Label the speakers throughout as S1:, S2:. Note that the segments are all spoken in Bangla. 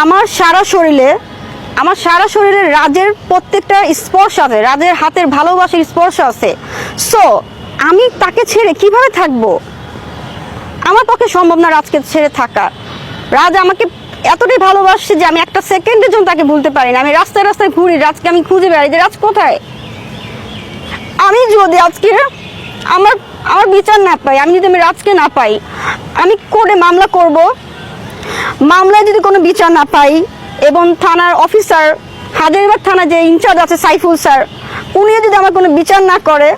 S1: আমার সারা শরীরে রাজের প্রত্যেকটা স্পর্শ আছে, রাজের হাতের ভালোবাসার স্পর্শ আছে। সো আমি তাকে ছেড়ে কিভাবে থাকবো? আমার পক্ষে সম্ভব না রাজকে ছেড়ে থাকা। রাজ আমাকে এতটাই ভালোবাসছে যে আমি একটা সেকেন্ডের জন্য তাকে ভুলতে পারি না। আমি রাস্তায় রাস্তায় ঘুরি, রাজকে আমি খুঁজে বেড়াই যে রাজ কোথায়। আমি যদি আজকে আমার বিচার না পাই, আমি রাজকে না পাই, আমি কোর্টে মামলা করব। মামলায় যদি কোনো বিচার না পাই এবং থানার অফিসার, হাজারীবাগ থানা যে ইনচার্জ আছে সাইফুল স্যার, উনি যদি আমার কোনো বিচার না করে,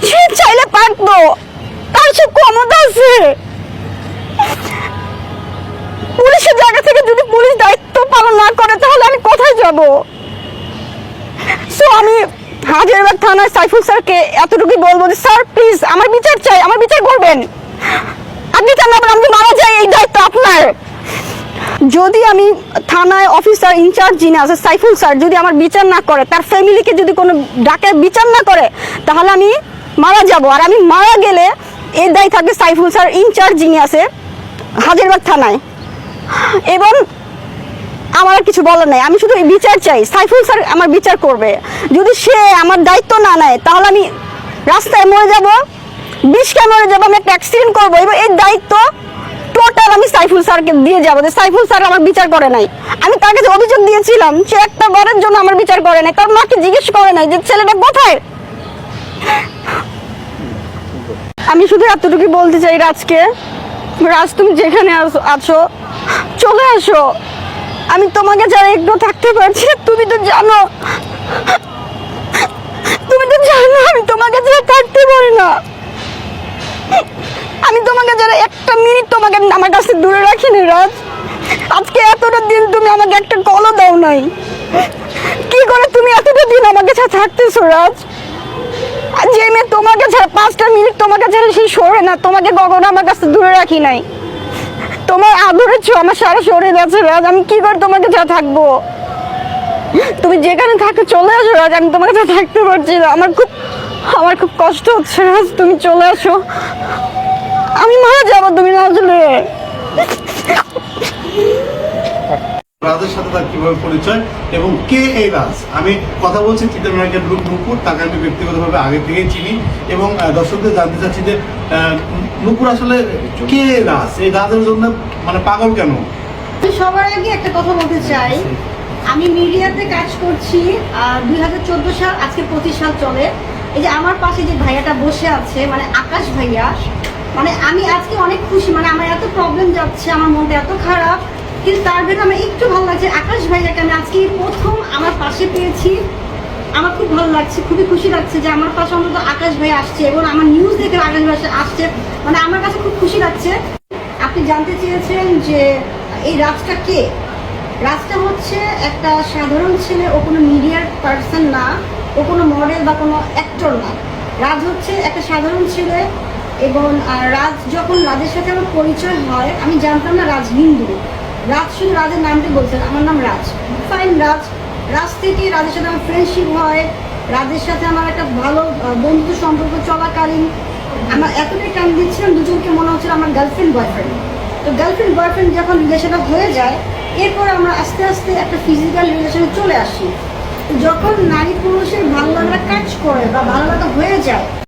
S1: সে চাইলে পারতো, তার সে ক্ষমতা আছে। পুলিশের জায়গা থেকে যদি পুলিশ দায়িত্ব পালন না করে তাহলে আমি কোথায় যাব? সো আমি হাজারীবাগ থানার সাইফুল স্যারকে এতটুকুই বলবো যে স্যার প্লিজ আমার বিচার চাই, আমার বিচার করবেন। আপনি চান না আমি মারা যাই, এই দায়িত্ব আপনার। যদি আমি থানায় অফিসার ইনচার্জ যিনি আছে সাইফুল স্যার যদি আমার বিচার না করে, তার ফ্যামিলিকে যদি কোনো ডাকে বিচার না করে, তাহলে আমি মারা যাব। আর আমি মারা গেলে এর দায়ী থাকবে সাইফুল স্যার ইনচার্জ যিনি আছে হাজারীবাগ থানায়। এবং আমার আর কিছু বলার নাই, আমি শুধু বিচার চাই, সাইফুল স্যার আমার বিচার করবে। যদি সে আমার দায়িত্ব না নেয় তাহলে আমি রাস্তায় মরে যাব, বিষকে মরে যাবো, আমি একটা অ্যাক্সিডেন্ট করবো। এবং এই দায়িত্ব টোটাল আমি সাইফুল স্যারকে দিয়ে যাবো যে সাইফুল স্যার আমার বিচার করে নাই। আমি তার কাছে অভিযোগ দিয়েছিলাম, সে একটা বারের জন্য আমার বিচার করে নাই, তার মাকে জিজ্ঞেস করে নাই যে ছেলেটা কোথায়। আমি শুধু এতটুকু বলতে চাই রাজকে, রাজ তুমি যেখানে আছো চলে আসো। আমি তোমাকে যারা একটু থাকতে পারছি, তুমি তো জানো আমি তোমাকে যারা থাকতে পারি না। আমি তোমাকে যারা একটা মিনিট তোমাকে আমার কাছে দূরে রাখিনি রাজ। আজকে এতটা দিন তুমি আমাকে একটা কলও দাও নাই, কি করে তুমি এতটা দিন আমাকে ছাড়া থাকতেছো রাজ? যে মেয়ে তোমাকে ছাড়া 5টা মিনিট তোমাকে ছাড়া সেই সরে না, তোমাকে কখনো আমার কাছে দূরে রাখি নাই। তোমার আদরের ছো আমার সারা শরীর আছে রাজ, আমি কি করে তোমাকে ছাড়া থাকবো? তুমি যেখানে থাকো চলে আসো রাজ, আমি তোমাকে ছাড়া থাকতে পারছি না। আমার খুব কষ্ট হচ্ছে রাজ, তুমি চলে আসো, আমি মারা যাবো তুমি না আসলে।
S2: রাজের সাথে তার কিভাবে পরিচয় এবং কে এই রাজ? আমি কথা বলছি চিত্রনায়কের নুপুর, তাকে আমি ব্যক্তিগতভাবে আগে থেকেই চিনি এবং দর্শকদের জানতে চাচ্ছি যে নুপুর আসলে কে রাজ? এই রাজের জন্য মানে পাগল কেন?
S3: সবার আগে একটা কথা বলতে চাই, আমি মিডিয়াতে কাজ করছি 2014 সাল, আজকে 25 সাল চলে। এই যে আমার পাশে যে ভাইয়াটা বসে আছে, মানে আকাশ ভাইয়া, মানে আমি আজকে অনেক খুশি। মানে আমার এত প্রবলেম যাচ্ছে, আমার মনটা এত খারাপ, কিন্তু তার জন্য আমার একটু ভালো লাগছে। আকাশ ভাইয়াকে আমি আজকে প্রথম আমার পাশে পেয়েছি, আমার খুব ভালো লাগছে, খুবই খুশি লাগছে যে আমার পাশে অন্তত আকাশ ভাই আসছে এবং আমার নিউজ দেখে আকাশ ভাই আসছে, মানে আমার কাছে খুব খুশি লাগছে। আপনি জানতে চেয়েছেন যে এই রাজটা কে? রাজটা হচ্ছে একটা সাধারণ ছেলে, ও কোনো মিডিয়ার পার্সন না, ও কোনো মডেল বা কোনো অ্যাক্টর না। রাজ হচ্ছে একটা সাধারণ ছেলে। এবং রাজ যখন রাজের সাথে আমার পরিচয় হয়, আমি জানতাম না রাজ হিন্দু। রাজ শুধু রাজের নামটি বলছেন, আমার নাম রাজ, ফাইন রাজ থেকে রাজের সাথে আমার ফ্রেন্ডশিপ হয়। রাজের সাথে আমার একটা ভালো বন্ধু সম্পর্ক চলাকালীন আমার এতটাই টাইম দিচ্ছিলাম, দুজনকে মনে হচ্ছিল আমার গার্লফ্রেন্ড বয়ফ্রেন্ড। তো গার্লফ্রেন্ড বয়ফ্রেন্ড যখন রিলেশনটা হয়ে যায়, এরপর আমরা আস্তে আস্তে একটা ফিজিক্যাল রিলেশনে চলে আসি। যখন নারী পুরুষের ভালো লাগা কাজ করে বা ভালো লাগা হয়ে যায়,